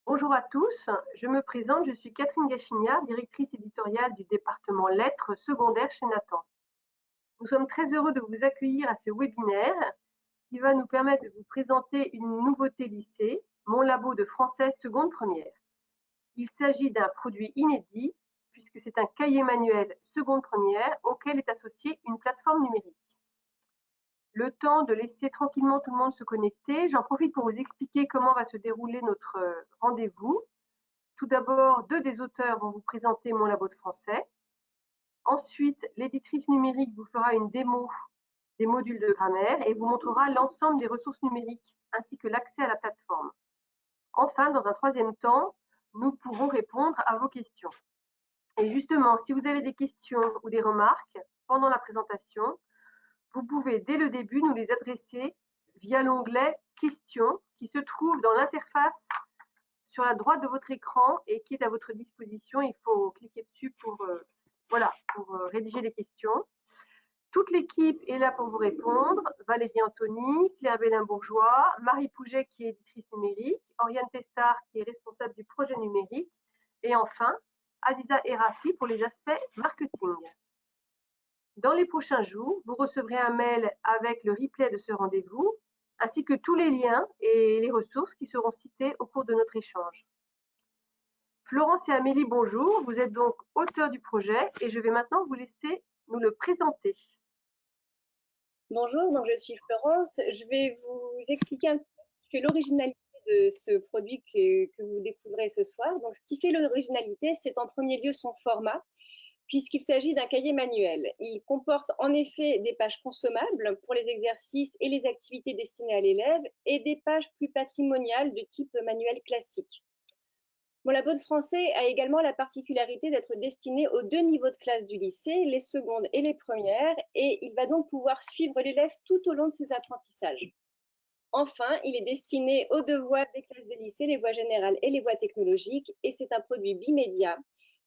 Bonjour à tous, je me présente, je suis Catherine Gachignard, directrice éditoriale du département lettres secondaires chez Nathan. Nous sommes très heureux de vous accueillir à ce webinaire qui va nous permettre de vous présenter une nouveauté lycée, mon labo de français seconde première. Il s'agit d'un produit inédit puisque c'est un cahier manuel seconde première auquel est associée une plateforme numérique. Le temps de laisser tranquillement tout le monde se connecter, j'en profite pour vous expliquer comment va se dérouler notre rendez-vous. Tout d'abord, deux des auteurs vont vous présenter mon labo de français. Ensuite, l'éditrice numérique vous fera une démo des modules de grammaire et vous montrera l'ensemble des ressources numériques ainsi que l'accès à la plateforme. Enfin, dans un troisième temps, nous pourrons répondre à vos questions. Et justement, si vous avez des questions ou des remarques pendant la présentation, vous pouvez dès le début nous les adresser via l'onglet Questions qui se trouve dans l'interface sur la droite de votre écran et qui est à votre disposition. Il faut cliquer dessus pour rédiger les questions. Toute l'équipe est là pour vous répondre. Valérie Anthony, Claire Bélin-Bourgeois, Marie Pouget qui est éditrice numérique, Oriane Testard qui est responsable du projet numérique et enfin Aziza Erafi pour les aspects marketing. Dans les prochains jours, vous recevrez un mail avec le replay de ce rendez-vous ainsi que tous les liens et les ressources qui seront cités au cours de notre échange. Florence et Amélie, bonjour. Vous êtes donc auteurs du projet et je vais maintenant vous laisser nous le présenter. Bonjour, donc je suis Florence. Je vais vous expliquer un petit peu ce qui fait l'originalité de ce produit que vous découvrez ce soir. Donc, ce qui fait l'originalité, c'est en premier lieu son format, puisqu'il s'agit d'un cahier manuel. Il comporte en effet des pages consommables pour les exercices et les activités destinées à l'élève et des pages plus patrimoniales de type manuel classique. Mon labo de français a également la particularité d'être destiné aux deux niveaux de classe du lycée, les secondes et les premières, et il va donc pouvoir suivre l'élève tout au long de ses apprentissages. Enfin, il est destiné aux deux voies des classes des lycées, les voies générales et les voies technologiques, et c'est un produit bimédia,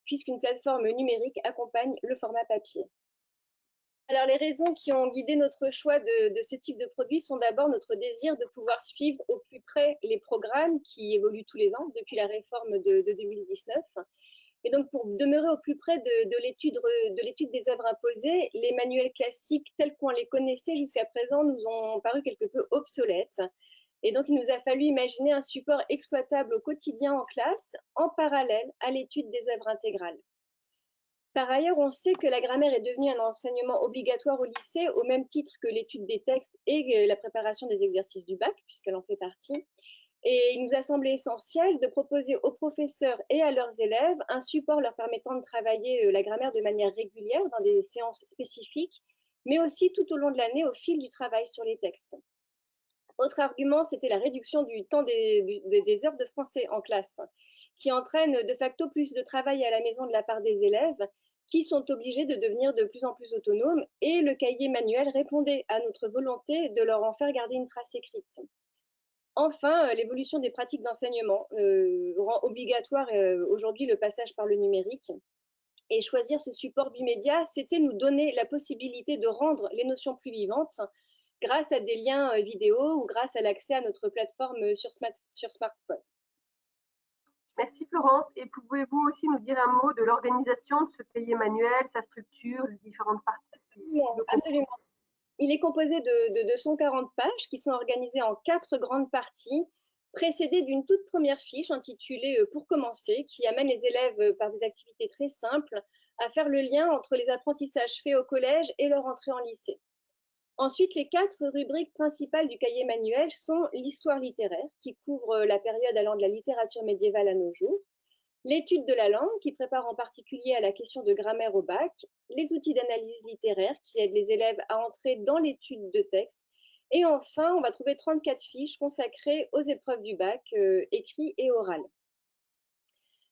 puisqu'une plateforme numérique accompagne le format papier. Alors, les raisons qui ont guidé notre choix de ce type de produit sont d'abord notre désir de pouvoir suivre au plus près les programmes qui évoluent tous les ans depuis la réforme de 2019. Et donc, pour demeurer au plus près de l'étude des œuvres imposées, les manuels classiques tels qu'on les connaissait jusqu'à présent nous ont paru quelque peu obsolètes. Et donc, il nous a fallu imaginer un support exploitable au quotidien en classe, en parallèle à l'étude des œuvres intégrales. Par ailleurs, on sait que la grammaire est devenue un enseignement obligatoire au lycée, au même titre que l'étude des textes et la préparation des exercices du bac, puisqu'elle en fait partie. Et il nous a semblé essentiel de proposer aux professeurs et à leurs élèves un support leur permettant de travailler la grammaire de manière régulière dans des séances spécifiques, mais aussi tout au long de l'année au fil du travail sur les textes. Autre argument, c'était la réduction du temps des heures de français en classe, qui entraîne de facto plus de travail à la maison de la part des élèves, qui sont obligés de devenir de plus en plus autonomes, et le cahier manuel répondait à notre volonté de leur en faire garder une trace écrite. Enfin, l'évolution des pratiques d'enseignement rend obligatoire aujourd'hui le passage par le numérique. Et choisir ce support bimédia, c'était nous donner la possibilité de rendre les notions plus vivantes grâce à des liens vidéo ou grâce à l'accès à notre plateforme sur smartphone. Merci Florence. Et pouvez-vous aussi nous dire un mot de l'organisation de ce cahier manuel, sa structure, les différentes parties? Absolument. Il est composé de 240 pages qui sont organisées en 4 grandes parties, précédées d'une toute première fiche intitulée Pour commencer, qui amène les élèves par des activités très simples à faire le lien entre les apprentissages faits au collège et leur entrée en lycée. Ensuite, les 4 rubriques principales du cahier manuel sont l'histoire littéraire, qui couvre la période allant de la littérature médiévale à nos jours, l'étude de la langue, qui prépare en particulier à la question de grammaire au bac, les outils d'analyse littéraire, qui aident les élèves à entrer dans l'étude de texte, et enfin, on va trouver 34 fiches consacrées aux épreuves du bac, écrit et oral.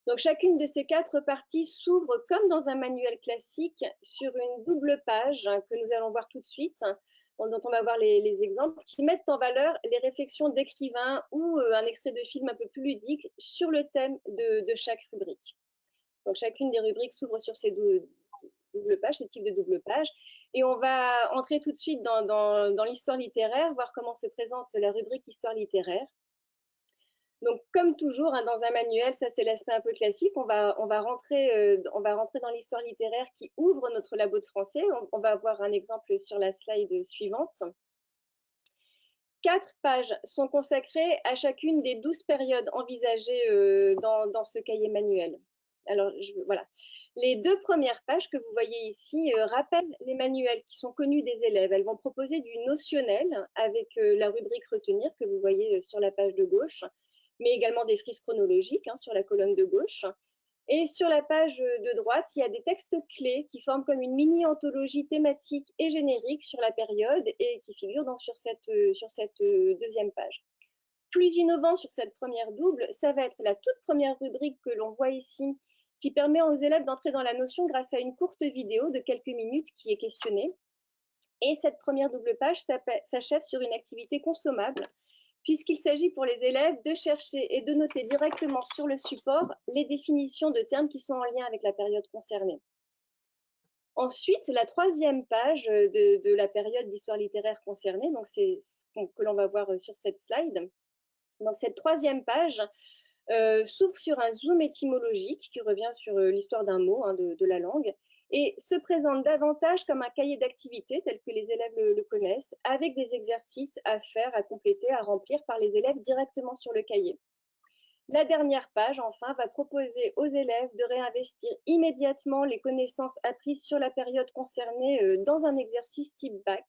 Donc, chacune de ces 4 parties s'ouvre comme dans un manuel classique sur une double page que nous allons voir tout de suite, dont on va voir les exemples, qui mettent en valeur les réflexions d'écrivains ou un extrait de film un peu plus ludique sur le thème de chaque rubrique. Donc, chacune des rubriques s'ouvre sur ces doubles pages, ces types de double pages. Et on va entrer tout de suite dans l'histoire littéraire, voir comment se présente la rubrique histoire littéraire. Donc, comme toujours, hein, dans un manuel, ça c'est l'aspect un peu classique, on va rentrer dans l'histoire littéraire qui ouvre notre labo de français. On va avoir un exemple sur la slide suivante. 4 pages sont consacrées à chacune des 12 périodes envisagées dans ce cahier manuel. Alors, voilà. Les 2 premières pages que vous voyez ici rappellent les manuels qui sont connus des élèves. Elles vont proposer du notionnel avec la rubrique retenir que vous voyez sur la page de gauche, mais également des frises chronologiques hein, sur la colonne de gauche. Et sur la page de droite, il y a des textes clés qui forment comme une mini-anthologie thématique et générique sur la période et qui figurent donc sur cette deuxième page. Plus innovant sur cette première double, ça va être la toute première rubrique que l'on voit ici, qui permet aux élèves d'entrer dans la notion grâce à une courte vidéo de quelques minutes qui est questionnée. Et cette première double page s'achève sur une activité consommable, puisqu'il s'agit pour les élèves de chercher et de noter directement sur le support les définitions de termes qui sont en lien avec la période concernée. Ensuite, la troisième page de la période d'histoire littéraire concernée, donc c'est ce que l'on va voir sur cette slide. Donc cette troisième page s'ouvre sur un zoom étymologique qui revient sur l'histoire d'un mot hein, de la langue et se présente davantage comme un cahier d'activités tel que les élèves le connaissent, avec des exercices à faire, à compléter, à remplir par les élèves directement sur le cahier. La dernière page, enfin, va proposer aux élèves de réinvestir immédiatement les connaissances apprises sur la période concernée dans un exercice type bac,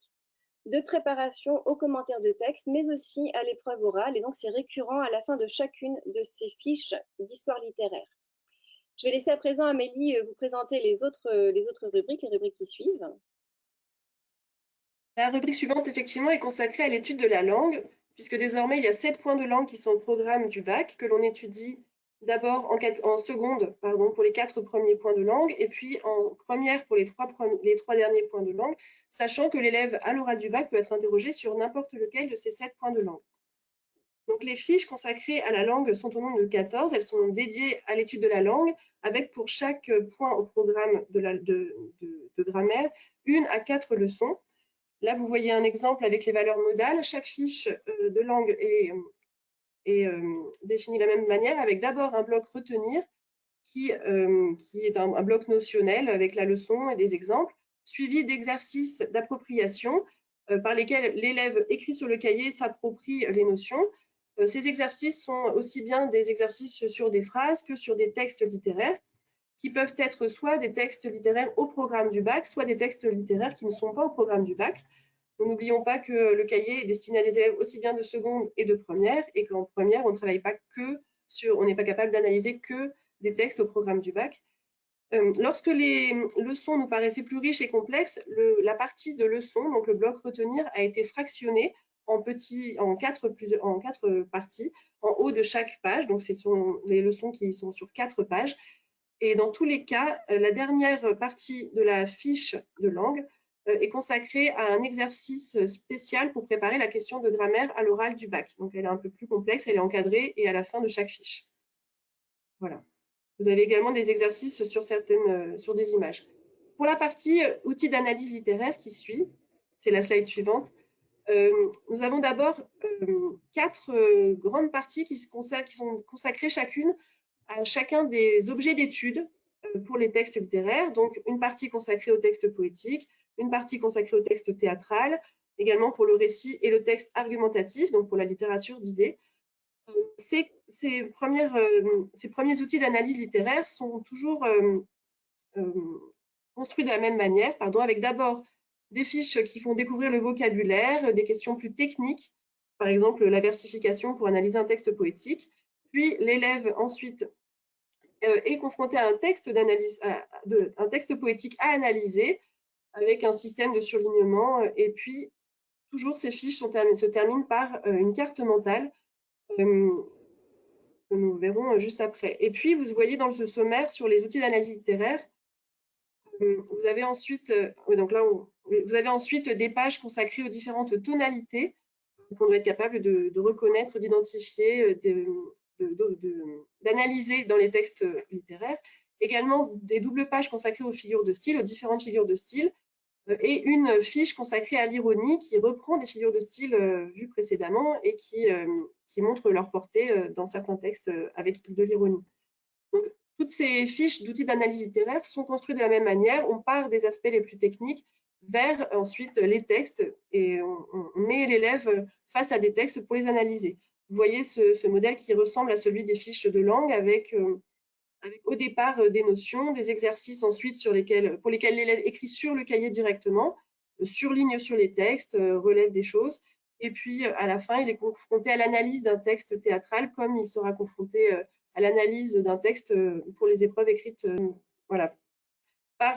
de préparation aux commentaires de texte, mais aussi à l'épreuve orale. Et donc, c'est récurrent à la fin de chacune de ces fiches d'histoire littéraire. Je vais laisser à présent Amélie vous présenter les autres rubriques, les rubriques qui suivent. La rubrique suivante, effectivement, est consacrée à l'étude de la langue, puisque désormais, il y a 7 points de langue qui sont au programme du bac, que l'on étudie d'abord en seconde pour les 4 premiers points de langue, et puis en première pour les 3 derniers points de langue, sachant que l'élève à l'oral du bac peut être interrogé sur n'importe lequel de ces 7 points de langue. Donc, les fiches consacrées à la langue sont au nombre de 14. Elles sont dédiées à l'étude de la langue, avec pour chaque point au programme de grammaire, 1 à 4 leçons. Là, vous voyez un exemple avec les valeurs modales. Chaque fiche de langue est définie de la même manière, avec d'abord un bloc retenir, qui est un bloc notionnel avec la leçon et des exemples, suivi d'exercices d'appropriation par lesquels l'élève écrit sur le cahier, s'approprie les notions. Ces exercices sont aussi bien des exercices sur des phrases que sur des textes littéraires, qui peuvent être soit des textes littéraires au programme du bac, soit des textes littéraires qui ne sont pas au programme du bac. N'oublions pas que le cahier est destiné à des élèves aussi bien de seconde et de première, et qu'en première, on ne travaille pas que sur, on n'est pas capable d'analyser que des textes au programme du bac. Lorsque les leçons nous paraissaient plus riches et complexes, la partie de leçons, donc le bloc retenir, a été fractionné en 4 parties, en haut de chaque page. Donc, ce sont les leçons qui sont sur 4 pages. Et dans tous les cas, la dernière partie de la fiche de langue est consacrée à un exercice spécial pour préparer la question de grammaire à l'oral du bac. Donc, elle est un peu plus complexe, elle est encadrée et à la fin de chaque fiche. Voilà. Vous avez également des exercices sur des images. Pour la partie outils d'analyse littéraire qui suit, c'est la slide suivante, nous avons d'abord 4 grandes parties qui sont consacrées chacune à chacun des objets d'étude pour les textes littéraires. Donc, une partie consacrée au texte poétique, une partie consacrée au texte théâtral, également pour le récit et le texte argumentatif, donc pour la littérature d'idées. Ces premiers outils d'analyse littéraire sont toujours construits de la même manière, avec d'abord des fiches qui font découvrir le vocabulaire, des questions plus techniques, par exemple la versification pour analyser un texte poétique. Puis l'élève ensuite est confronté à un texte poétique à analyser avec un système de surlignement. Et puis, toujours ces fiches se terminent par une carte mentale que nous verrons juste après. Et puis, vous voyez dans ce sommaire sur les outils d'analyse littéraire, vous avez ensuite, vous avez ensuite des pages consacrées aux différentes tonalités qu'on doit être capable de reconnaître, d'identifier, d'analyser dans les textes littéraires. Également des doubles pages consacrées aux figures de style, aux différentes figures de style, et une fiche consacrée à l'ironie qui reprend des figures de style vues précédemment et qui montrent leur portée dans certains textes avec de l'ironie. Toutes ces fiches d'outils d'analyse littéraire sont construites de la même manière. On part des aspects les plus techniques vers ensuite les textes et on met l'élève face à des textes pour les analyser. Vous voyez ce modèle qui ressemble à celui des fiches de langue avec au départ des notions, des exercices ensuite pour lesquels l'élève écrit sur le cahier directement, surligne sur les textes, relève des choses. Et puis à la fin, il est confronté à l'analyse d'un texte théâtral comme il sera confronté à l'analyse d'un texte pour les épreuves écrites. Voilà.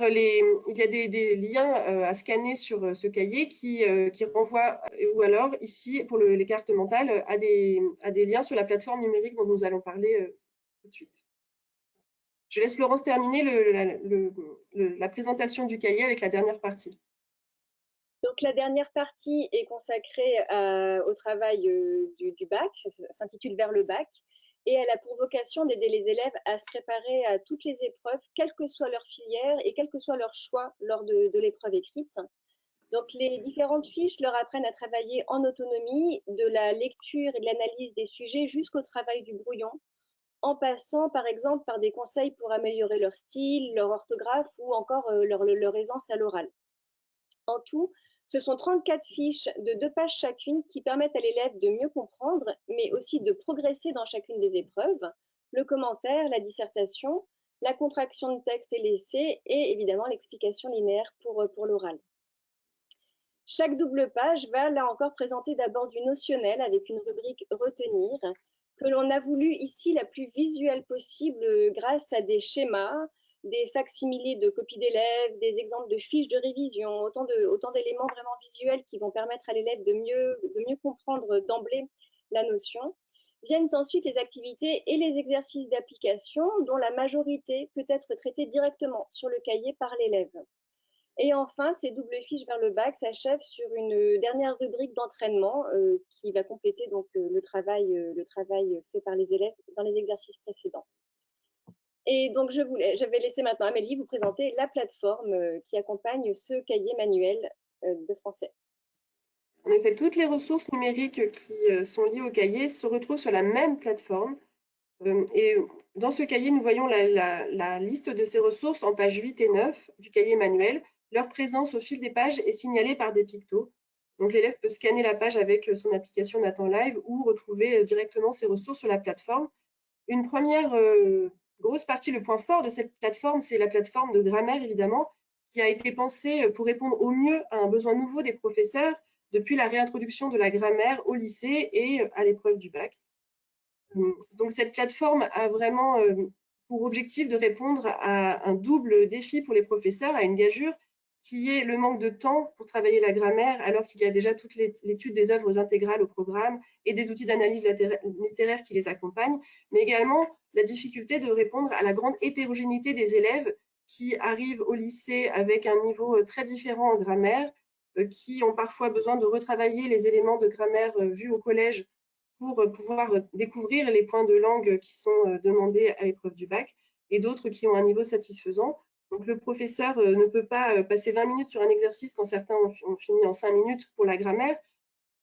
Il y a des liens à scanner sur ce cahier qui renvoient, ou alors ici pour les cartes mentales, à des liens sur la plateforme numérique dont nous allons parler tout de suite. Je laisse Florence terminer la présentation du cahier avec la dernière partie. Donc la dernière partie est consacrée au travail du bac, ça s'intitule Vers le bac, et elle a pour vocation d'aider les élèves à se préparer à toutes les épreuves, quelle que soit leur filière et quel que soit leur choix lors de l'épreuve écrite. Donc les différentes fiches leur apprennent à travailler en autonomie, de la lecture et de l'analyse des sujets jusqu'au travail du brouillon, en passant par exemple par des conseils pour améliorer leur style, leur orthographe ou encore leur aisance à l'oral. En tout, ce sont 34 fiches de 2 pages chacune qui permettent à l'élève de mieux comprendre, mais aussi de progresser dans chacune des épreuves, le commentaire, la dissertation, la contraction de texte et l'essai, et évidemment l'explication linéaire pour l'oral. Chaque double page va là encore présenter d'abord du notionnel avec une rubrique retenir, que l'on a voulu ici la plus visuelle possible grâce à des schémas, des facsimilés de copies d'élèves, des exemples de fiches de révision, autant d'éléments vraiment visuels qui vont permettre à l'élève de mieux comprendre d'emblée la notion. Viennent ensuite les activités et les exercices d'application dont la majorité peut être traitée directement sur le cahier par l'élève. Et enfin, ces doubles fiches vers le bac s'achèvent sur une dernière rubrique d'entraînement qui va compléter donc le travail fait par les élèves dans les exercices précédents. Et donc, je vais laisser maintenant Amélie vous présenter la plateforme qui accompagne ce cahier manuel de français. En effet, toutes les ressources numériques qui sont liées au cahier se retrouvent sur la même plateforme. Et dans ce cahier, nous voyons la liste de ces ressources en pages 8 et 9 du cahier manuel. Leur présence au fil des pages est signalée par des pictos. Donc, l'élève peut scanner la page avec son application Nathan Live ou retrouver directement ses ressources sur la plateforme. Une première grosse partie, le point fort de cette plateforme, c'est la plateforme de grammaire, évidemment, qui a été pensée pour répondre au mieux à un besoin nouveau des professeurs depuis la réintroduction de la grammaire au lycée et à l'épreuve du bac. Donc, cette plateforme a vraiment pour objectif de répondre à un double défi pour les professeurs, à une gageure qui est le manque de temps pour travailler la grammaire, alors qu'il y a déjà toute l'étude des œuvres intégrales au programme et des outils d'analyse littéraire qui les accompagnent, mais également la difficulté de répondre à la grande hétérogénéité des élèves qui arrivent au lycée avec un niveau très différent en grammaire, qui ont parfois besoin de retravailler les éléments de grammaire vus au collège pour pouvoir découvrir les points de langue qui sont demandés à l'épreuve du bac, et d'autres qui ont un niveau satisfaisant. Donc, le professeur ne peut pas passer 20 minutes sur un exercice quand certains ont fini en 5 minutes pour la grammaire.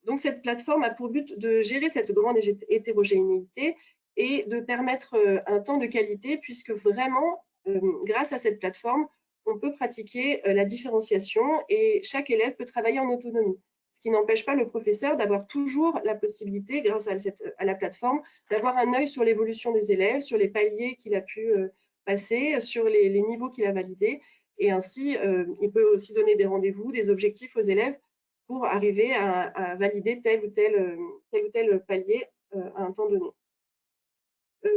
Donc, cette plateforme a pour but de gérer cette grande hétérogénéité et de permettre un temps de qualité, puisque vraiment, grâce à cette plateforme, on peut pratiquer la différenciation et chaque élève peut travailler en autonomie. Ce qui n'empêche pas le professeur d'avoir toujours la possibilité, grâce à la plateforme, d'avoir un œil sur l'évolution des élèves, sur les paliers qu'il a pu passer, sur les niveaux qu'il a validés. Et ainsi, il peut aussi donner des rendez-vous, des objectifs aux élèves pour arriver à valider tel ou tel palier à un temps donné.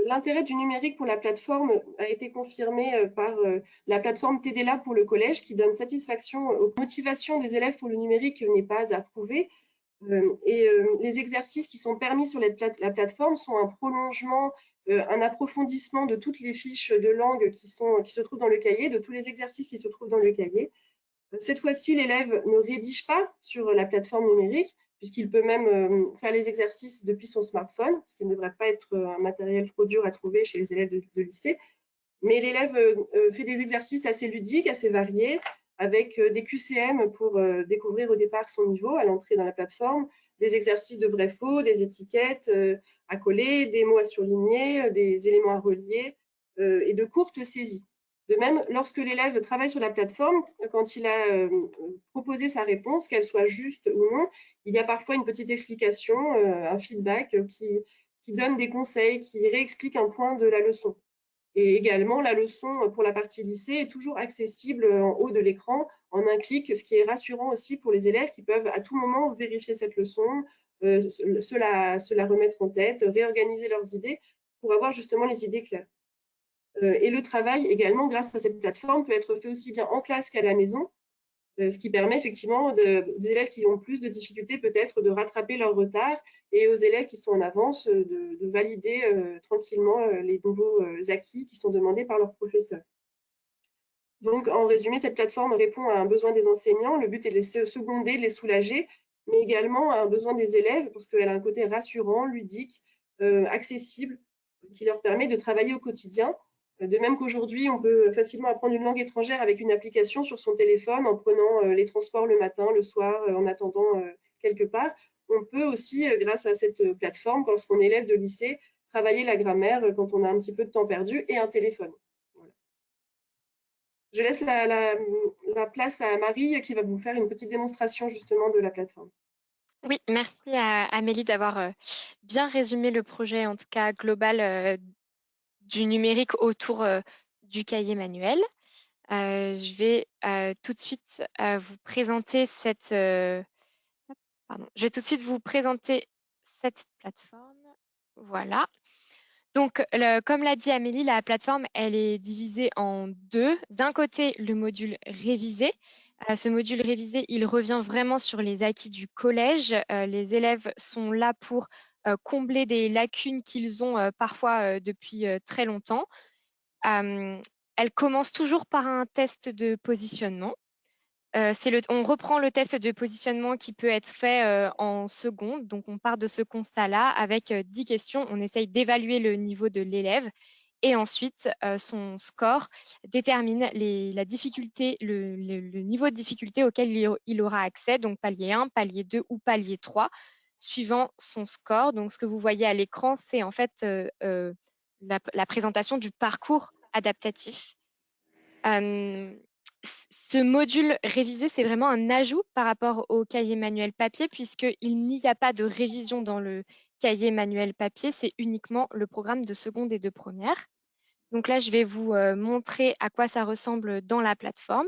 L'intérêt du numérique pour la plateforme a été confirmé par la plateforme TDLab pour le collège qui donne satisfaction aux motivations des élèves pour le numérique n'est pas approuvée. Et les exercices qui sont permis sur la plateforme sont un prolongement, un approfondissement de toutes les fiches de langue qui se trouvent dans le cahier, de tous les exercices qui se trouvent dans le cahier. Cette fois-ci, l'élève ne rédige pas sur la plateforme numérique, puisqu'il peut même faire les exercices depuis son smartphone, ce qui ne devrait pas être un matériel trop dur à trouver chez les élèves de lycée. Mais l'élève fait des exercices assez ludiques, assez variés, avec des QCM pour découvrir au départ son niveau à l'entrée dans la plateforme, des exercices de vrai-faux, des étiquettes à coller, des mots à surligner, des éléments à relier et de courtes saisies. De même, lorsque l'élève travaille sur la plateforme, quand il a proposé sa réponse, qu'elle soit juste ou non, il y a parfois une petite explication, un feedback qui donne des conseils, qui réexplique un point de la leçon. Et également, la leçon pour la partie lycée est toujours accessible en haut de l'écran en un clic, ce qui est rassurant aussi pour les élèves qui peuvent à tout moment vérifier cette leçon, se la remettre en tête, réorganiser leurs idées pour avoir justement les idées claires. Et le travail également, grâce à cette plateforme, peut être fait aussi bien en classe qu'à la maison, ce qui permet effectivement des élèves qui ont plus de difficultés peut-être de rattraper leur retard et aux élèves qui sont en avance de valider tranquillement les nouveaux acquis qui sont demandés par leurs professeurs. Donc, en résumé, cette plateforme répond à un besoin des enseignants. Le but est de les seconder, de les soulager, mais également à un besoin des élèves parce qu'elle a un côté rassurant, ludique, accessible, qui leur permet de travailler au quotidien. De même qu'aujourd'hui, on peut facilement apprendre une langue étrangère avec une application sur son téléphone en prenant les transports le matin, le soir, en attendant quelque part. On peut aussi, grâce à cette plateforme, lorsqu'on est élève de lycée, travailler la grammaire quand on a un petit peu de temps perdu et un téléphone. Voilà. Je laisse la place à Marie qui va vous faire une petite démonstration justement de la plateforme. Oui, merci à Amélie d'avoir bien résumé le projet, en tout cas global, du numérique autour du cahier manuel. Je vais tout de suite vous présenter je vais tout de suite vous présenter cette plateforme. Voilà. Donc, comme l'a dit Amélie, la plateforme, elle est divisée en deux. D'un côté, le module révisé. Ce module révisé, il revient vraiment sur les acquis du collège. Les élèves sont là pour combler des lacunes qu'ils ont parfois depuis très longtemps. Elle commence toujours par un test de positionnement. On reprend le test de positionnement qui peut être fait en seconde. Donc, on part de ce constat-là avec 10 questions. On essaye d'évaluer le niveau de l'élève et ensuite, son score détermine la difficulté, le niveau de difficulté auquel il aura accès, donc palier 1, palier 2 ou palier 3, suivant son score. Donc, ce que vous voyez à l'écran, c'est en fait la présentation du parcours adaptatif. Ce module révisé, c'est vraiment un ajout par rapport au cahier manuel papier, puisqu'il n'y a pas de révision dans le cahier manuel papier, c'est uniquement le programme de seconde et de première. Donc là, je vais vous montrer à quoi ça ressemble dans la plateforme.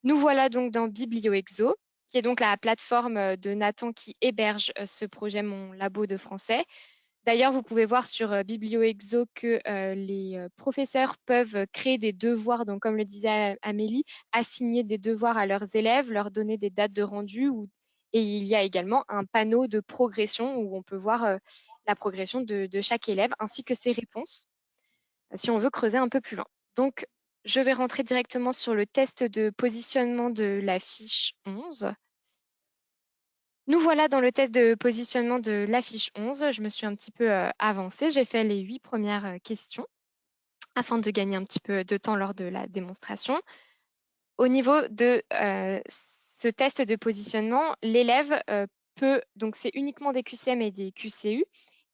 Nous voilà donc dans BiblioExo, qui est donc la plateforme de Nathan qui héberge ce projet Mon Labo de français. D'ailleurs, vous pouvez voir sur BiblioExo que les professeurs peuvent créer des devoirs, donc comme le disait Amélie, assigner des devoirs à leurs élèves, leur donner des dates de rendu. Et il y a également un panneau de progression où on peut voir la progression de chaque élève ainsi que ses réponses, si on veut creuser un peu plus loin. Donc, je vais rentrer directement sur le test de positionnement de la fiche 11. Nous voilà dans le test de positionnement de la fiche 11. Je me suis un petit peu avancée. J'ai fait les 8 premières questions afin de gagner un petit peu de temps lors de la démonstration. Au niveau de ce test de positionnement, l'élève peut, donc c'est uniquement des QCM et des QCU,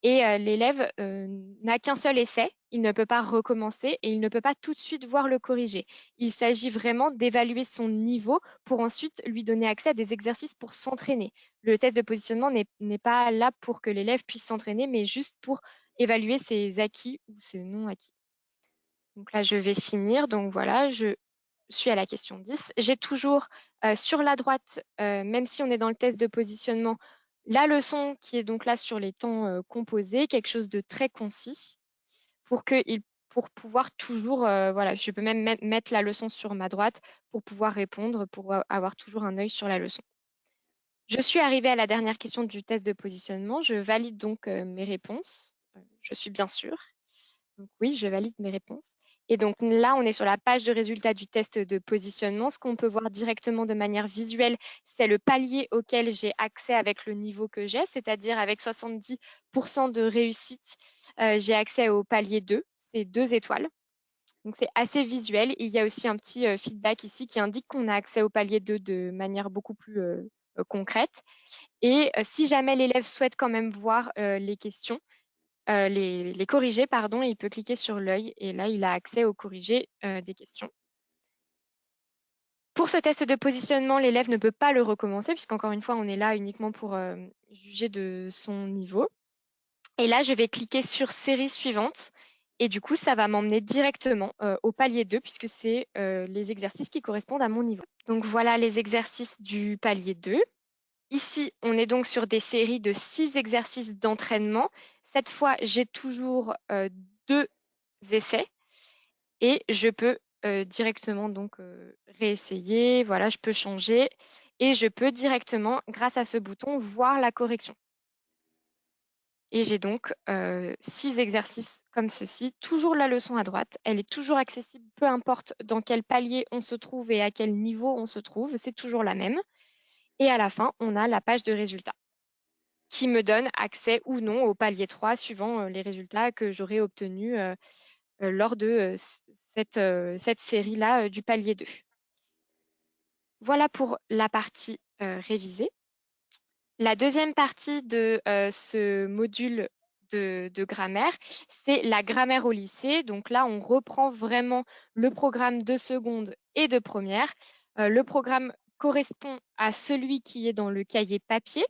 et l'élève n'a qu'un seul essai, il ne peut pas recommencer et il ne peut pas tout de suite voir le corriger. Il s'agit vraiment d'évaluer son niveau pour ensuite lui donner accès à des exercices pour s'entraîner. Le test de positionnement n'est pas là pour que l'élève puisse s'entraîner, mais juste pour évaluer ses acquis ou ses non-acquis. Donc là, je vais finir. Donc voilà, je suis à la question 10. J'ai toujours sur la droite, même si on est dans le test de positionnement, la leçon qui est donc là sur les temps composés, quelque chose de très concis pour pouvoir toujours, voilà, je peux même mettre la leçon sur ma droite pour pouvoir répondre, pour avoir toujours un œil sur la leçon. Je suis arrivée à la dernière question du test de positionnement. Je valide donc mes réponses. Je suis bien sûre. Donc oui, je valide mes réponses. Et donc là, on est sur la page de résultats du test de positionnement. Ce qu'on peut voir directement de manière visuelle, c'est le palier auquel j'ai accès avec le niveau que j'ai, c'est-à-dire avec 70% de réussite, j'ai accès au palier 2, c'est 2 étoiles. Donc, c'est assez visuel. Il y a aussi un petit feedback ici qui indique qu'on a accès au palier 2 de manière beaucoup plus concrète. Et si jamais l'élève souhaite quand même voir les questions, les corrigés, pardon, il peut cliquer sur l'œil et là, il a accès aux corrigés des questions. Pour ce test de positionnement, l'élève ne peut pas le recommencer puisqu'encore une fois, on est là uniquement pour juger de son niveau. Et là, je vais cliquer sur série suivante et du coup, ça va m'emmener directement au palier 2 puisque c'est les exercices qui correspondent à mon niveau. Donc voilà les exercices du palier 2. Ici, on est donc sur des séries de 6 exercices d'entraînement. Cette fois, j'ai toujours 2 essais et je peux directement donc réessayer. Voilà, je peux changer et je peux directement, grâce à ce bouton, voir la correction. Et j'ai donc 6 exercices comme ceci. Toujours la leçon à droite. Elle est toujours accessible, peu importe dans quel palier on se trouve et à quel niveau on se trouve. C'est toujours la même. Et à la fin, on a la page de résultats qui me donne accès ou non au palier 3 suivant les résultats que j'aurai obtenus lors de cette série-là du palier 2. Voilà pour la partie révisée. La deuxième partie de ce module de grammaire, c'est la grammaire au lycée. Donc là, on reprend vraiment le programme de seconde et de première. Le programme correspond à celui qui est dans le cahier papier.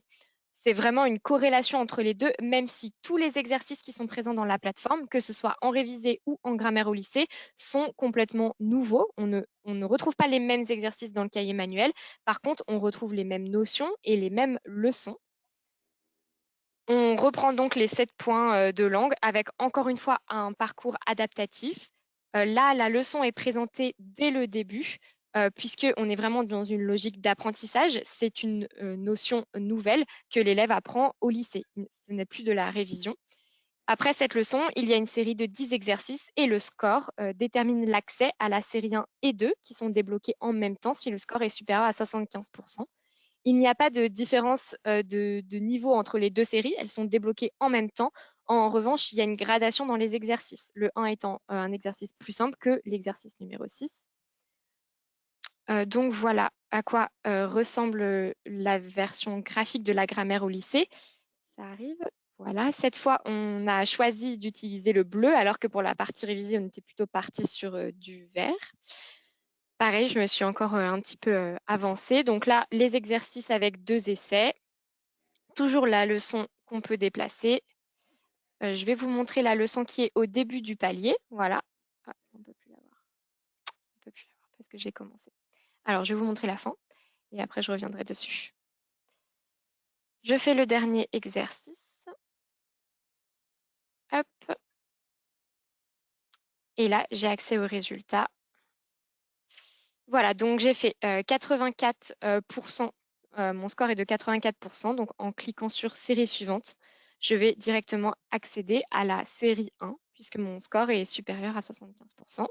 C'est vraiment une corrélation entre les deux, même si tous les exercices qui sont présents dans la plateforme, que ce soit en révisé ou en grammaire au lycée, sont complètement nouveaux. On ne retrouve pas les mêmes exercices dans le cahier manuel. Par contre, on retrouve les mêmes notions et les mêmes leçons. On reprend donc les 7 points de langue avec encore une fois un parcours adaptatif. Là, la leçon est présentée dès le début puisqu'on est vraiment dans une logique d'apprentissage. C'est une notion nouvelle que l'élève apprend au lycée. Ce n'est plus de la révision. Après cette leçon, il y a une série de 10 exercices et le score détermine l'accès à la série 1 et 2 qui sont débloqués en même temps si le score est supérieur à 75%. Il n'y a pas de différence de niveau entre les deux séries. Elles sont débloquées en même temps. En revanche, il y a une gradation dans les exercices. Le 1 étant un exercice plus simple que l'exercice numéro 6. Donc voilà à quoi ressemble la version graphique de la grammaire au lycée. Ça arrive. Voilà. Cette fois, on a choisi d'utiliser le bleu alors que pour la partie révisée, on était plutôt parti sur du vert. Pareil, je me suis encore un petit peu avancée. Donc là, les exercices avec 2 essais. Toujours la leçon qu'on peut déplacer. Je vais vous montrer la leçon qui est au début du palier. Voilà. Ah, on ne peut plus la voir. On peut plus la voir parce que j'ai commencé. Alors, je vais vous montrer la fin et après, je reviendrai dessus. Je fais le dernier exercice. Hop. Et là, j'ai accès aux résultats. Voilà, donc j'ai fait 84%. Mon score est de 84%. Donc, en cliquant sur série suivante, je vais directement accéder à la série 1 puisque mon score est supérieur à 75%.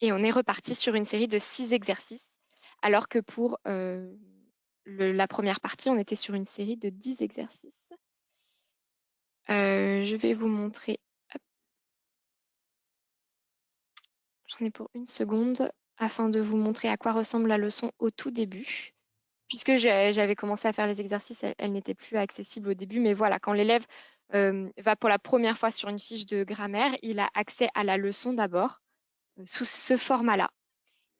Et on est reparti sur une série de 6 exercices, alors que pour la première partie, on était sur une série de 10 exercices. Je vais vous montrer. J'en ai pour une seconde afin de vous montrer à quoi ressemble la leçon au tout début. Puisque j'avais commencé à faire les exercices, elle n'était plus accessible au début. Mais voilà, quand l'élève va pour la première fois sur une fiche de grammaire, il a accès à la leçon d'abord, sous ce format-là.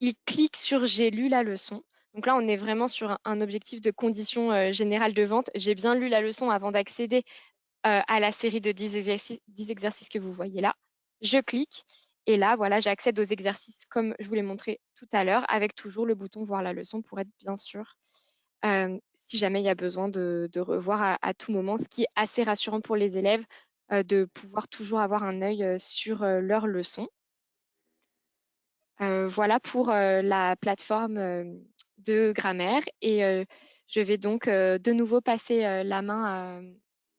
Il clique sur « J'ai lu la leçon ». Donc là, on est vraiment sur un objectif de condition générale de vente. J'ai bien lu la leçon avant d'accéder à la série de 10 exercices que vous voyez là. Je clique et là, voilà, j'accède aux exercices comme je vous l'ai montré tout à l'heure avec toujours le bouton « Voir la leçon » pour être bien sûr si jamais il y a besoin de revoir à tout moment, ce qui est assez rassurant pour les élèves de pouvoir toujours avoir un œil sur leur leçon. Voilà pour la plateforme de grammaire et je vais donc de nouveau passer la main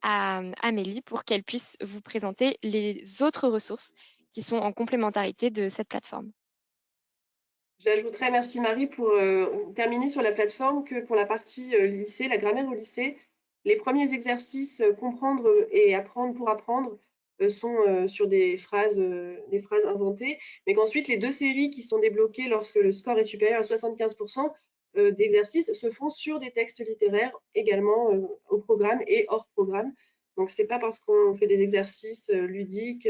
à Amélie pour qu'elle puisse vous présenter les autres ressources qui sont en complémentarité de cette plateforme. J'ajouterais, merci Marie, pour terminer sur la plateforme, que pour la partie lycée, la grammaire au lycée, les premiers exercices comprendre et apprendre pour apprendre sont sur des phrases inventées, mais qu'ensuite les 2 séries qui sont débloquées lorsque le score est supérieur à 75% d'exercices se font sur des textes littéraires également au programme et hors programme. Donc c'est pas parce qu'on fait des exercices ludiques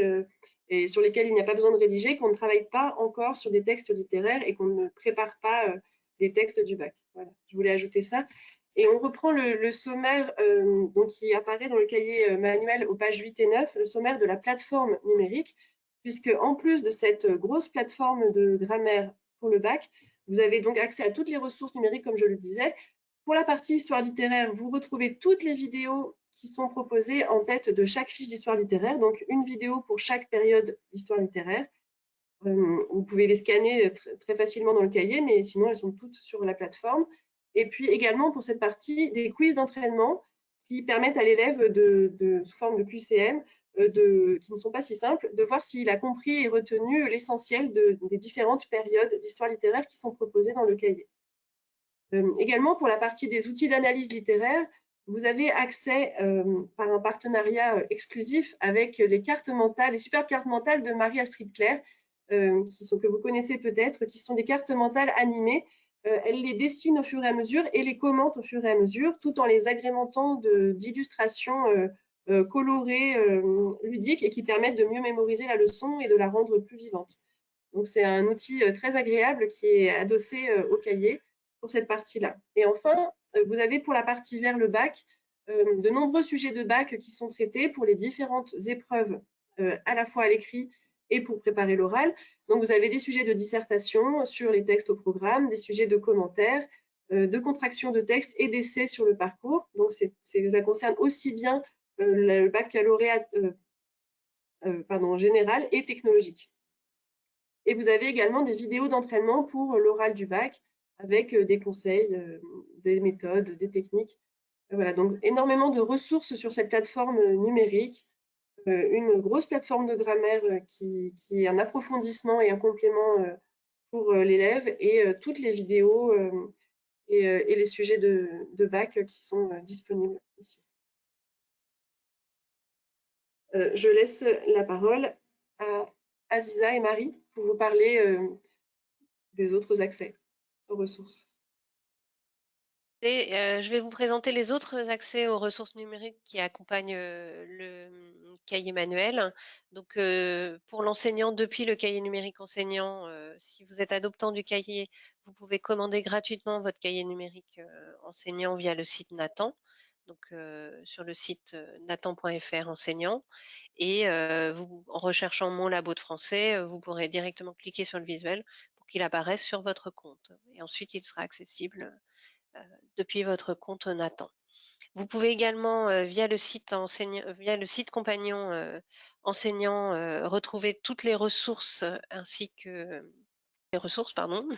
et sur lesquels il n'y a pas besoin de rédiger qu'on ne travaille pas encore sur des textes littéraires et qu'on ne prépare pas les textes du bac. Voilà, je voulais ajouter ça. Et on reprend le sommaire donc qui apparaît dans le cahier manuel aux pages 8 et 9, le sommaire de la plateforme numérique, puisque en plus de cette grosse plateforme de grammaire pour le bac, vous avez donc accès à toutes les ressources numériques, comme je le disais. Pour la partie histoire littéraire, vous retrouvez toutes les vidéos qui sont proposées en tête de chaque fiche d'histoire littéraire, donc une vidéo pour chaque période d'histoire littéraire. Vous pouvez les scanner très facilement dans le cahier, mais sinon elles sont toutes sur la plateforme. Et puis également pour cette partie, des quiz d'entraînement qui permettent à l'élève, sous forme de QCM, qui ne sont pas si simples, de voir s'il a compris et retenu l'essentiel des différentes périodes d'histoire littéraire qui sont proposées dans le cahier. Également pour la partie des outils d'analyse littéraire, vous avez accès par un partenariat exclusif avec les cartes mentales, les superbes cartes mentales de Marie-Astrid Claire, que vous connaissez peut-être, qui sont des cartes mentales animées. Elle les dessine au fur et à mesure et les commente au fur et à mesure, tout en les agrémentant d'illustrations colorées, ludiques et qui permettent de mieux mémoriser la leçon et de la rendre plus vivante. Donc c'est un outil très agréable qui est adossé au cahier pour cette partie-là. Et enfin, vous avez pour la partie vers le bac, de nombreux sujets de bac qui sont traités pour les différentes épreuves, à la fois à l'écrit et pour préparer l'oral. Donc vous avez des sujets de dissertation sur les textes au programme, des sujets de commentaires, de contraction de texte et d'essais sur le parcours. Donc ça concerne aussi bien le baccalauréat général et technologique. Et vous avez également des vidéos d'entraînement pour l'oral du bac avec des conseils, des méthodes, des techniques. Voilà, donc énormément de ressources sur cette plateforme numérique, une grosse plateforme de grammaire qui est un approfondissement et un complément pour l'élève et toutes les vidéos et les sujets de bac qui sont disponibles ici. Je laisse la parole à Aziza et Marie pour vous parler des autres accès aux ressources. Je vais vous présenter les autres accès aux ressources numériques qui accompagnent le cahier manuel. Donc, pour l'enseignant, depuis le cahier numérique enseignant, si vous êtes adoptant du cahier, vous pouvez commander gratuitement votre cahier numérique enseignant via le site Nathan. Donc, sur le site nathan.fr enseignant. Et en recherchant mon labo de français, vous pourrez directement cliquer sur le visuel pour qu'il apparaisse sur votre compte. Et ensuite, il sera accessible depuis votre compte Nathan. Vous pouvez également, via le site compagnon enseignant, retrouver toutes les ressources ainsi que les ressources, pardon,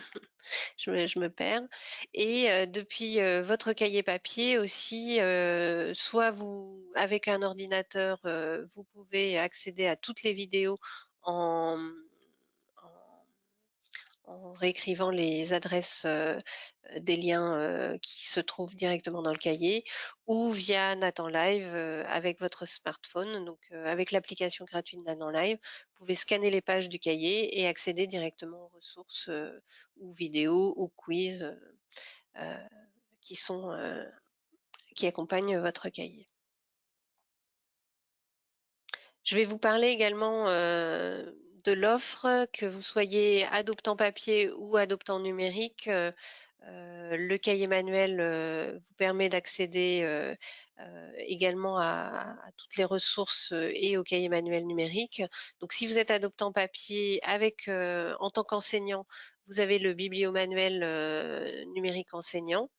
je me perds. Et depuis votre cahier papier aussi, soit avec un ordinateur, vous pouvez accéder à toutes les vidéos en réécrivant les adresses des liens qui se trouvent directement dans le cahier, ou via Nathan Live avec votre smartphone. Donc avec l'application gratuite Nathan Live, vous pouvez scanner les pages du cahier et accéder directement aux ressources ou vidéos ou quiz qui accompagnent votre cahier. Je vais vous parler également de l'offre, que vous soyez adoptant papier ou adoptant numérique. Le cahier manuel vous permet d'accéder également à toutes les ressources et au cahier manuel numérique. Donc si vous êtes adoptant papier en tant qu'enseignant, vous avez le bibliomanuel numérique enseignant,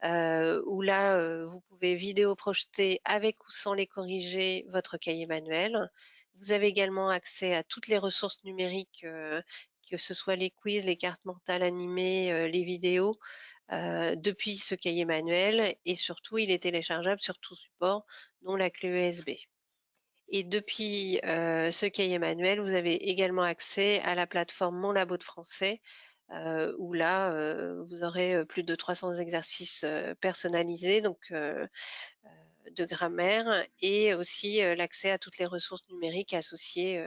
où là, vous pouvez vidéo projeter avec ou sans les corriger votre cahier manuel. Vous avez également accès à toutes les ressources numériques, que ce soit les quiz, les cartes mentales animées, les vidéos, depuis ce cahier manuel, et surtout, il est téléchargeable sur tout support, dont la clé USB. Et depuis ce cahier manuel, vous avez également accès à la plateforme Mon Labo de français, où là, vous aurez plus de 300 exercices personnalisés, donc de grammaire et aussi l'accès à toutes les ressources numériques associées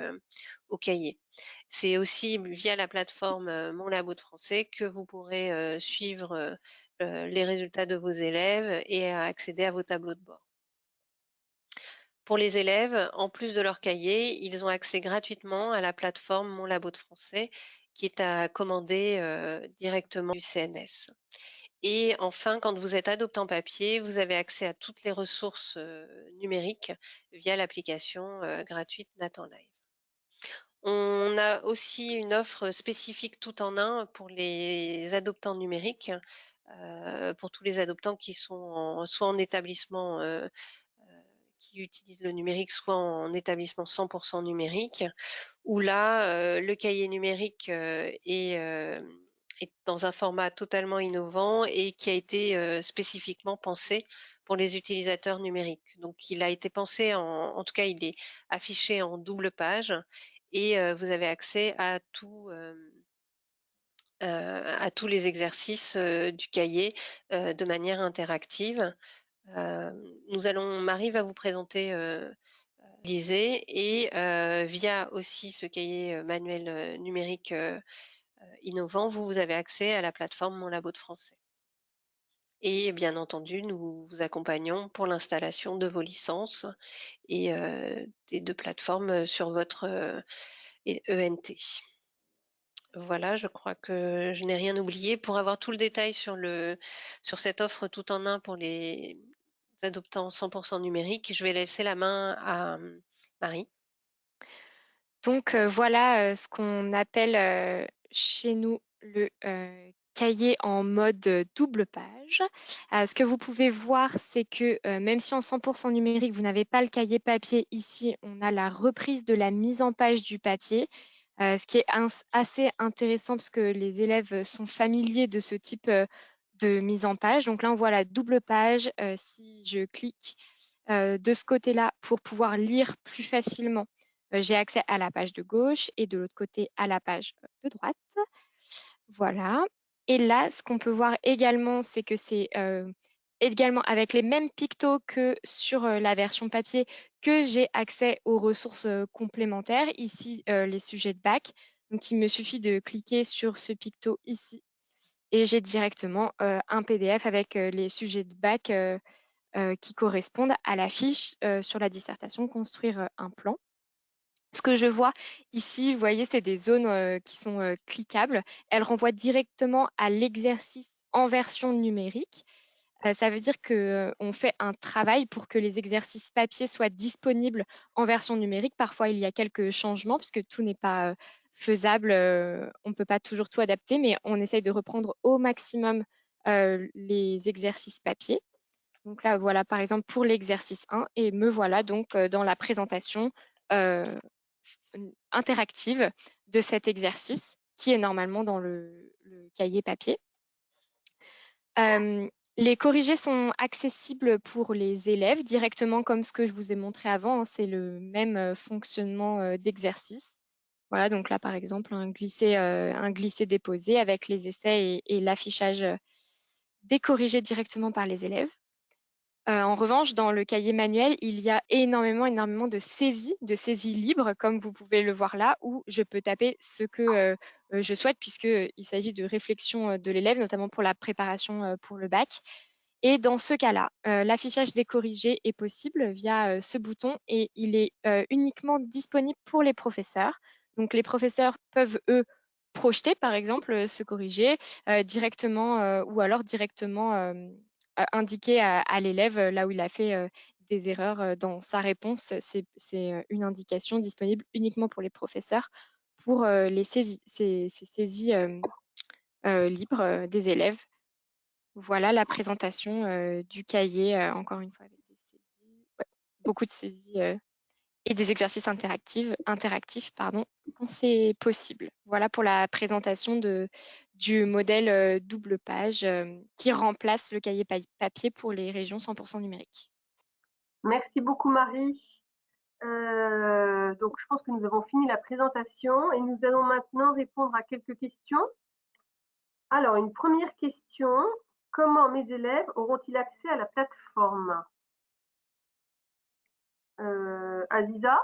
au cahier. C'est aussi via la plateforme Mon Labo de français que vous pourrez suivre les résultats de vos élèves et accéder à vos tableaux de bord. Pour les élèves, en plus de leur cahier, ils ont accès gratuitement à la plateforme Mon Labo de français qui est à commander directement du CNS. Et enfin, quand vous êtes adoptant papier, vous avez accès à toutes les ressources numériques via l'application gratuite Nathan Live. On a aussi une offre spécifique tout en un pour les adoptants numériques, pour tous les adoptants qui sont soit en établissement qui utilisent le numérique, soit en établissement 100% numérique, où là, le cahier numérique est dans un format totalement innovant et qui a été spécifiquement pensé pour les utilisateurs numériques. Donc, il a été pensé, en tout cas, il est affiché en double page et vous avez accès à tous les exercices du cahier de manière interactive. Marie va vous présenter Lisée et via aussi ce cahier manuel numérique innovant, vous avez accès à la plateforme Mon Labo de français. Et bien entendu, nous vous accompagnons pour l'installation de vos licences et des deux plateformes sur votre ENT. Voilà, je crois que je n'ai rien oublié. Pour avoir tout le détail sur cette offre tout en un pour les adoptants 100% numérique, je vais laisser la main à Marie. Donc voilà ce qu'on appelle chez nous le cahier en mode double page. Ce que vous pouvez voir, c'est que même si en 100% numérique, vous n'avez pas le cahier papier, ici, on a la reprise de la mise en page du papier, ce qui est assez intéressant parce que les élèves sont familiers de ce type de mise en page. Donc là, on voit la double page. Si je clique de ce côté-là pour pouvoir lire plus facilement, j'ai accès à la page de gauche et de l'autre côté à la page de droite. Voilà. Et là, ce qu'on peut voir également, c'est que c'est également avec les mêmes pictos que sur la version papier que j'ai accès aux ressources complémentaires. Ici, les sujets de bac. Donc, il me suffit de cliquer sur ce picto ici et j'ai directement un PDF avec les sujets de bac qui correspondent à la fiche sur la dissertation Construire un plan. Ce que je vois ici, vous voyez, c'est des zones qui sont cliquables. Elles renvoient directement à l'exercice en version numérique. Ça veut dire qu'on fait un travail pour que les exercices papier soient disponibles en version numérique. Parfois, il y a quelques changements puisque tout n'est pas faisable. On ne peut pas toujours tout adapter, mais on essaye de reprendre au maximum les exercices papier. Donc là, voilà, par exemple, pour l'exercice 1, et me voilà donc dans la présentation interactive de cet exercice qui est normalement dans le cahier papier. Les corrigés sont accessibles pour les élèves directement comme ce que je vous ai montré avant. Hein, c'est le même fonctionnement d'exercice. Voilà, donc là, par exemple, un glissé-déposé avec les essais et l'affichage des corrigés directement par les élèves. En revanche, dans le cahier manuel, il y a énormément de saisies libres, comme vous pouvez le voir là, où je peux taper ce que je souhaite, puisqu'il s'agit de réflexion de l'élève, notamment pour la préparation pour le bac. Et dans ce cas-là, l'affichage des corrigés est possible via ce bouton et il est uniquement disponible pour les professeurs. Donc, les professeurs peuvent, eux, projeter, par exemple, ce corrigé directement ou alors directement indiquer à l'élève là où il a fait des erreurs dans sa réponse. C'est une indication disponible uniquement pour les professeurs pour ces saisies libres des élèves. Voilà la présentation du cahier, encore une fois avec des saisies, beaucoup de saisies et des exercices interactifs quand c'est possible. Voilà pour la présentation du modèle double page qui remplace le cahier papier pour les régions 100% numériques. Merci beaucoup Marie. Donc je pense que nous avons fini la présentation et nous allons maintenant répondre à quelques questions. Alors une première question, comment mes élèves auront-ils accès à la plateforme? Aziza?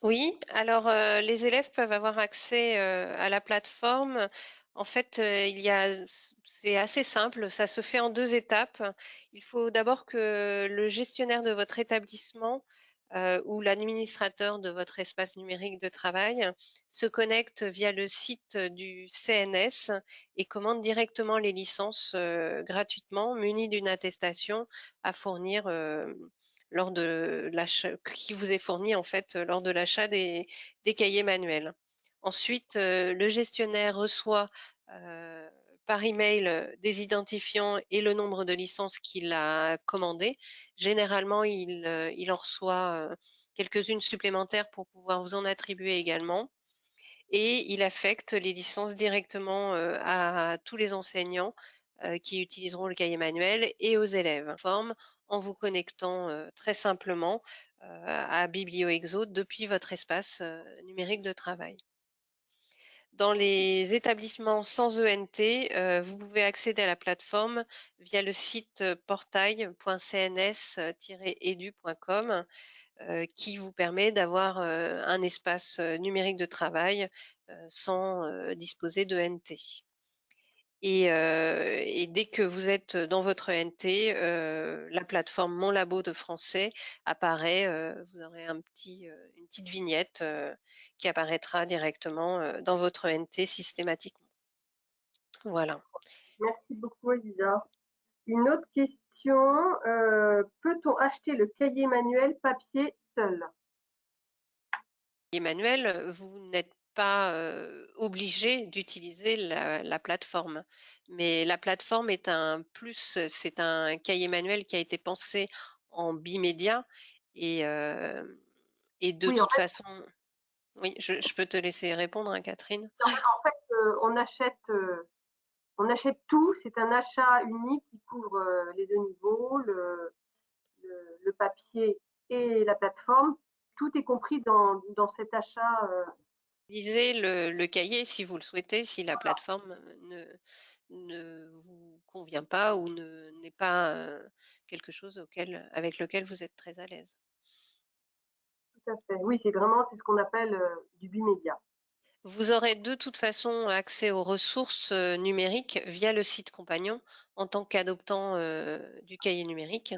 Oui, alors les élèves peuvent avoir accès à la plateforme. En fait, c'est assez simple, ça se fait en 2 étapes. Il faut d'abord que le gestionnaire de votre établissement ou l'administrateur de votre espace numérique de travail se connecte via le site du CNS et commande directement les licences gratuitement, munies d'une attestation à fournir lors de l'achat, qui vous est fourni en fait lors de l'achat des cahiers manuels. Ensuite, le gestionnaire reçoit par email des identifiants et le nombre de licences qu'il a commandées. Généralement, il en reçoit quelques-unes supplémentaires pour pouvoir vous en attribuer également. Et il affecte les licences directement à tous les enseignants qui utiliseront le cahier manuel et aux élèves. Forme en vous connectant très simplement à BiblioExo depuis votre espace numérique de travail. Dans les établissements sans ENT, vous pouvez accéder à la plateforme via le site portail.cns-edu.com qui vous permet d'avoir un espace numérique de travail sans disposer de NT. Et dès que vous êtes dans votre NT, la plateforme Mon Labo de français apparaît. Vous aurez une petite vignette qui apparaîtra directement dans votre NT systématiquement. Voilà. Merci beaucoup, Aziza. Une autre question, peut-on acheter le cahier manuel papier seul? Emmanuel, vous n'êtes pas obligé d'utiliser la plateforme. Mais la plateforme est un plus, c'est un cahier manuel qui a été pensé en bimédia et de Oui, en toute façon, oui, je peux te laisser répondre, hein, Catherine. fait, on achète tout, c'est un achat unique qui couvre les 2 niveaux, le papier et la plateforme. Tout est compris dans cet achat. Utilisez le cahier si vous le souhaitez, si la plateforme ne vous convient pas ou n'est pas quelque chose avec lequel vous êtes très à l'aise. Tout à fait. Oui, c'est ce qu'on appelle du bimédia. Vous aurez de toute façon accès aux ressources numériques via le site Compagnon en tant qu'adoptant du cahier numérique.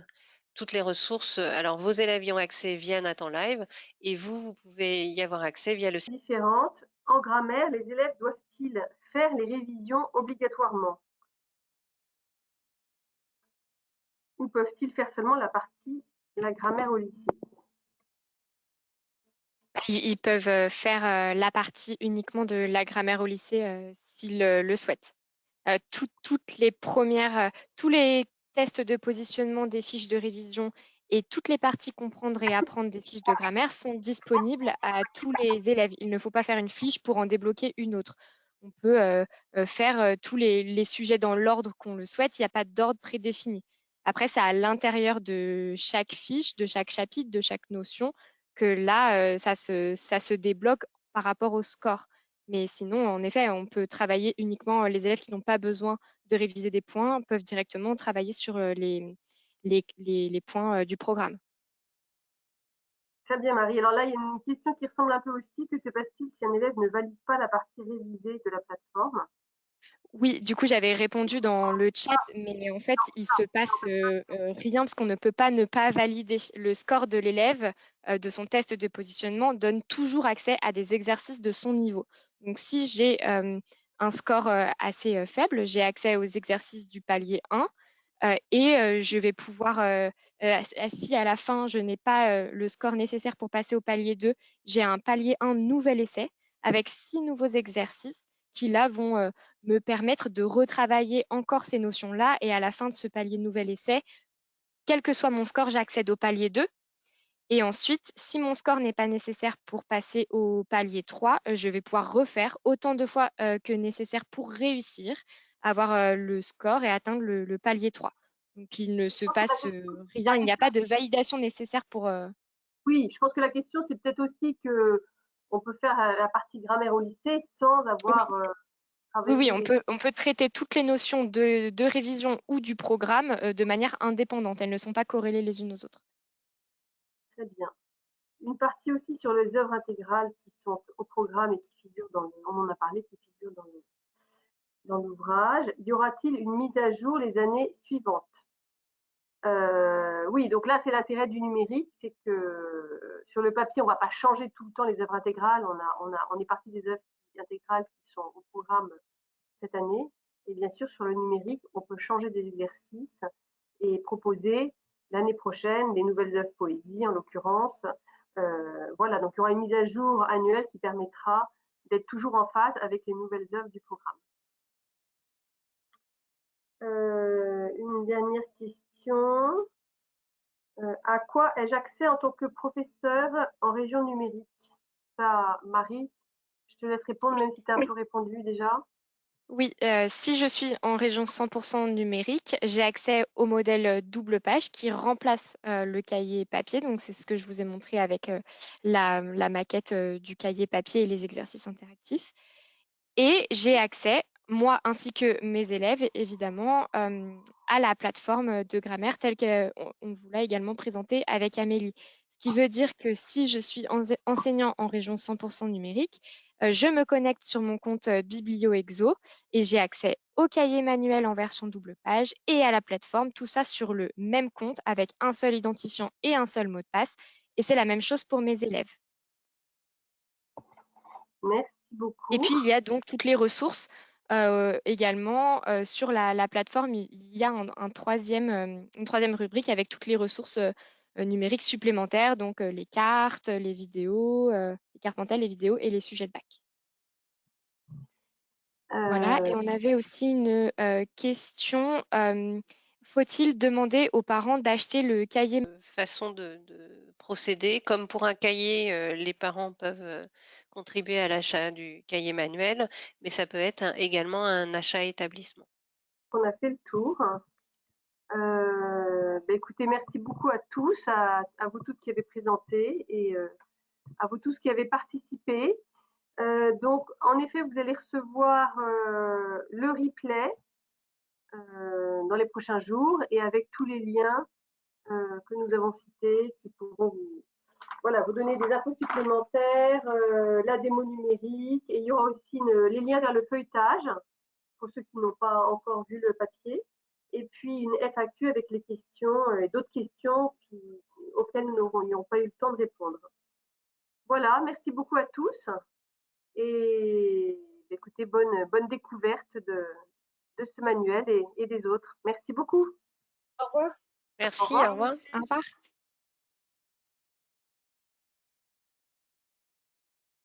Toutes les ressources, alors vos élèves y ont accès via Nathan Live et vous pouvez y avoir accès via le site. Différentes. En grammaire, les élèves doivent-ils faire les révisions obligatoirement? Ou peuvent-ils faire seulement la partie de la grammaire au lycée? Ils peuvent faire la partie uniquement de la grammaire au lycée s'ils le souhaitent. Toutes les premières, tous les tests de positionnement des fiches de révision et toutes les parties comprendre et apprendre des fiches de grammaire sont disponibles à tous les élèves. Il ne faut pas faire une fiche pour en débloquer une autre. On peut faire tous les sujets dans l'ordre qu'on le souhaite. Il n'y a pas d'ordre prédéfini. Après, c'est à l'intérieur de chaque fiche, de chaque chapitre, de chaque notion que là, ça se débloque par rapport au score. Mais sinon, en effet, on peut travailler uniquement, les élèves qui n'ont pas besoin de réviser des points peuvent directement travailler sur les points du programme. Très bien, Marie. Alors là, il y a une question qui ressemble un peu aussi. Que se passe-t-il si un élève ne valide pas la partie révisée de la plateforme? Oui, du coup, j'avais répondu dans le chat, mais en fait, il se passe rien parce qu'on ne peut pas ne pas valider. Le score de l'élève de son test de positionnement donne toujours accès à des exercices de son niveau. Donc, si j'ai un score assez faible, j'ai accès aux exercices du palier 1 et je vais pouvoir, si à la fin, je n'ai pas le score nécessaire pour passer au palier 2, j'ai un palier 1 nouvel essai avec 6 nouveaux exercices qui, là, vont me permettre de retravailler encore ces notions-là. Et à la fin de ce palier nouvel essai, quel que soit mon score, j'accède au palier 2. Et ensuite, si mon score n'est pas nécessaire pour passer au palier 3, je vais pouvoir refaire autant de fois que nécessaire pour réussir, avoir le score et atteindre le palier 3. Donc, il ne se passe rien, il n'y a pas de validation nécessaire pour... Oui, je pense que la question, c'est peut-être aussi que on peut faire la partie grammaire au lycée sans avoir Oui, travaillé on peut traiter toutes les notions de révision ou du programme de manière indépendante. Elles ne sont pas corrélées les unes aux autres. Très bien. Une partie aussi sur les œuvres intégrales qui sont au programme et qui figurent on en a parlé, qui figurent dans l'ouvrage. Y aura-t-il une mise à jour les années suivantes? Oui, donc là, c'est l'intérêt du numérique, c'est que sur le papier, on ne va pas changer tout le temps les œuvres intégrales. On est parti des œuvres intégrales qui sont au programme cette année. Et bien sûr, sur le numérique, on peut changer des exercices et proposer l'année prochaine des nouvelles œuvres poésie, en l'occurrence. Voilà, donc il y aura une mise à jour annuelle qui permettra d'être toujours en phase avec les nouvelles œuvres du programme. Une dernière question. À quoi ai-je accès en tant que professeur en région numérique? Ça, Marie, je te laisse répondre, même si tu as un peu répondu déjà. Oui, si je suis en région 100% numérique, j'ai accès au modèle double page qui remplace le cahier papier. Donc, c'est ce que je vous ai montré avec la maquette du cahier papier et les exercices interactifs. Et j'ai accès, moi ainsi que mes élèves, évidemment, à la plateforme de grammaire telle qu'on vous l'a également présentée avec Amélie. Ce qui veut dire que si je suis enseignant en région 100% numérique, je me connecte sur mon compte BiblioExo et j'ai accès au cahier manuel en version double page et à la plateforme, tout ça sur le même compte avec un seul identifiant et un seul mot de passe. Et c'est la même chose pour mes élèves. Merci beaucoup. Et puis, il y a donc toutes les ressources également sur la plateforme. Il y a une troisième rubrique avec toutes les ressources numériques supplémentaires, donc les cartes, les vidéos, les cartes mentales, les vidéos et les sujets de bac. Voilà, et on avait aussi une question. Faut-il demander aux parents d'acheter le cahier? Façon de procéder. Comme pour un cahier, les parents peuvent contribuer à l'achat du cahier manuel, mais ça peut être également un achat établissement. On a fait le tour. Écoutez, merci beaucoup à tous, à vous toutes qui avez présenté et à vous tous qui avez participé. Donc, en effet, vous allez recevoir le replay dans les prochains jours et avec tous les liens que nous avons cités qui pourront vous donner des infos supplémentaires, la démo numérique, et il y aura aussi les liens vers le feuilletage pour ceux qui n'ont pas encore vu le papier, et puis une FAQ avec les questions et d'autres questions auxquelles nous n'aurions pas eu le temps de répondre. Voilà, merci beaucoup à tous et écoutez, bonne découverte de ce manuel et des autres. Merci beaucoup. Au revoir. Merci, Au revoir. au revoir. Au revoir.